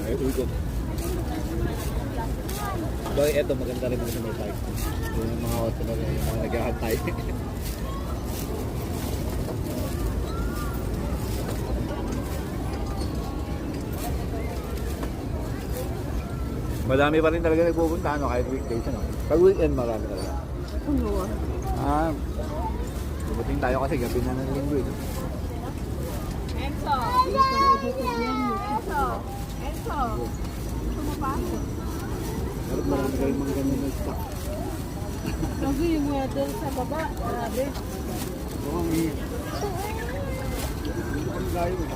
Ay, ugot. Bagay, eto maganda rin sa may park. Yung mga auto na rin, yung mga naghahantay. Madami pa rin talaga nagpupunta, ano, kahit weekdays, ano. Pag weekend, marami talaga. Ano ah? Dumating tayo kasi gabi na ng linggo, eh. Enzo! Enzo! Gusto mo pa? Dapat marami kayong mga ganun na stock. Kasi yung weather sa baba, grabe. Oo, ang hihit. Hindi ko kami layo, eh.